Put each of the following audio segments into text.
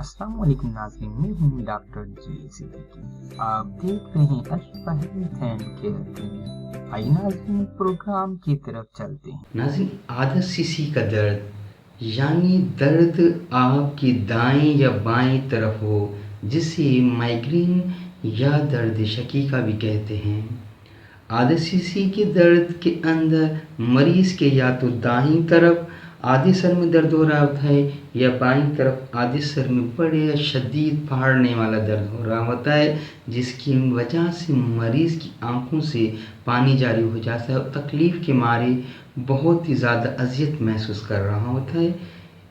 अस्सलाम वालेकुम नाज़रीन, मैं हूँ डॉक्टर जे सिद्दीकी। आप देख रहे हैं Ashfa health and care clinic. आइए नाज़रीन, प्रोग्राम की तरफ चलते हैं। नाज़रीन, आदत सीसी का दर्द यानी दर्द आपकी दाएं या बाएं तरफ हो, जिसे माइग्रेन या दर्द शकीका भी कहते हैं। आदत सीसी के दर्द के अंदर मरीज के या तो दाहिनी तरफ आधे सर में दर्द हो रहा होता है या बाईं तरफ आधे सर में बड़े या शदीद फाड़ने वाला दर्द हो रहा होता है, जिसकी वजह से मरीज़ की आंखों से पानी जारी हो जाता है और तकलीफ़ के मारे बहुत ही ज़्यादा अजियत महसूस कर रहा होता है।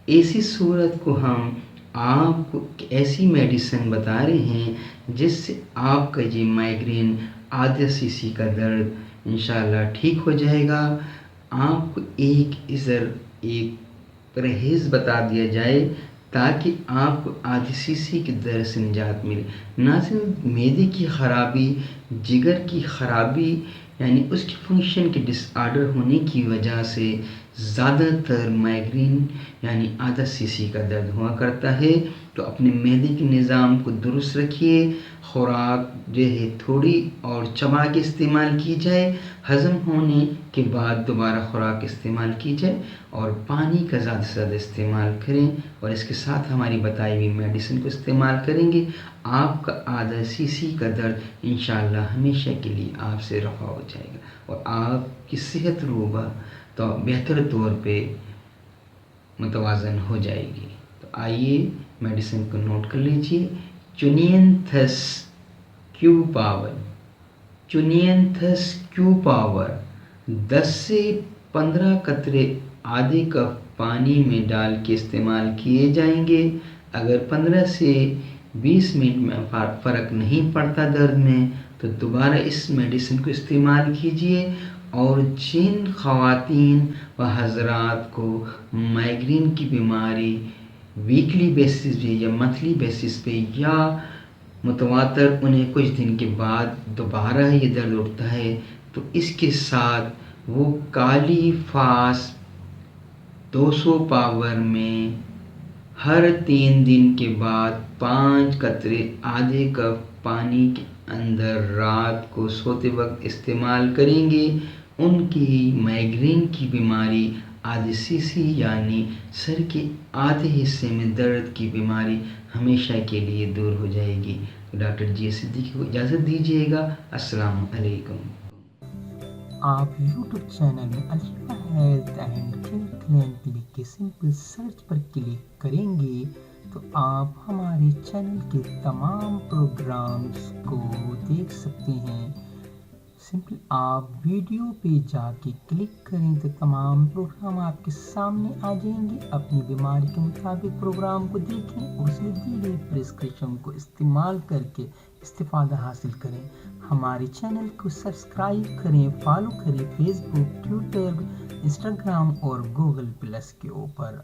ऐसी सूरत को हम आपको ऐसी मेडिसिन बता रहे हैं जिससे आपका ये माइग्रेन आदत सीसी का दर्द इंशाल्लाह ठीक हो जाएगा। आपको एक परहेज़ बता दिया जाए ताकि आपको आदत सीसी के दर्द से निजात मिले। ना सिर्फ मैदे की ख़राबी, जिगर की ख़राबी यानी उसकी फंक्शन के डिसऑर्डर होने की वजह से ज़्यादातर माइग्रेन यानी आदत सीसी का दर्द हुआ करता है। तो अपने मैदे के निज़ाम को दुरुस्त रखिए, खुराक जो है थोड़ी और चबा के इस्तेमाल की जाए, हज़म होने के बाद दोबारा खुराक इस्तेमाल की जाए और पानी का ज़्यादा से ज़्यादा इस्तेमाल करें और इसके साथ हमारी बताई हुई मेडिसिन को इस्तेमाल करेंगे। आपका आदत सीसी का दर्द इंशाअल्लाह हमेशा के लिए आपसे रफ़ा हो जाएगा और आपकी सेहत रोबा तो बेहतर तौर पे मुतवाज़न हो जाएगी। तो आइए मेडिसिन को नोट कर लीजिए। चुनियंथस क्यू पावर, चुनियंथस क्यू पावर 10 से 15 कतरे आधे कप पानी में डाल के इस्तेमाल किए जाएंगे। अगर 15 से 20 मिनट में फ़र्क नहीं पड़ता दर्द में तो दोबारा इस मेडिसिन को इस्तेमाल कीजिए। और जिन ख़वातीन व हज़रात को माइग्रेन की बीमारी वीकली बेसिस पे या मंथली बेसिस पे या मुतवातर उन्हें कुछ दिन के बाद दोबारा ये दर्द उठता है, तो इसके साथ वो काली फास 200 पावर में हर 3 दिन के बाद 5 कतरे आधे कप पानी के अंदर रात को सोते वक्त इस्तेमाल करेंगे। उनकी माइग्रेन की बीमारी आदत सीसी यानी सर के आधे हिस्से में दर्द की बीमारी हमेशा के लिए दूर हो जाएगी। तो डॉक्टर जे सिद्दीकी को इजाज़त दीजिएगा। अस्सलाम अलैकुम। आप YouTube चैनल में Ashfa health and care clinic लिख के सिंपल सर्च पर क्लिक करेंगे तो आप हमारे चैनल के तमाम प्रोग्राम्स को देख सकते हैं। सिंपल आप वीडियो पे जाके क्लिक करें तो तमाम प्रोग्राम आपके सामने आ जाएंगे। अपनी बीमारी के मुताबिक प्रोग्राम को देखें, उसमें दी गई प्रिस्क्रिप्शन को इस्तेमाल करके इस्तिफादा हासिल करें। हमारे चैनल को सब्सक्राइब करें, फॉलो करें फेसबुक, ट्विटर, इंस्टाग्राम और गूगल प्लस के ऊपर।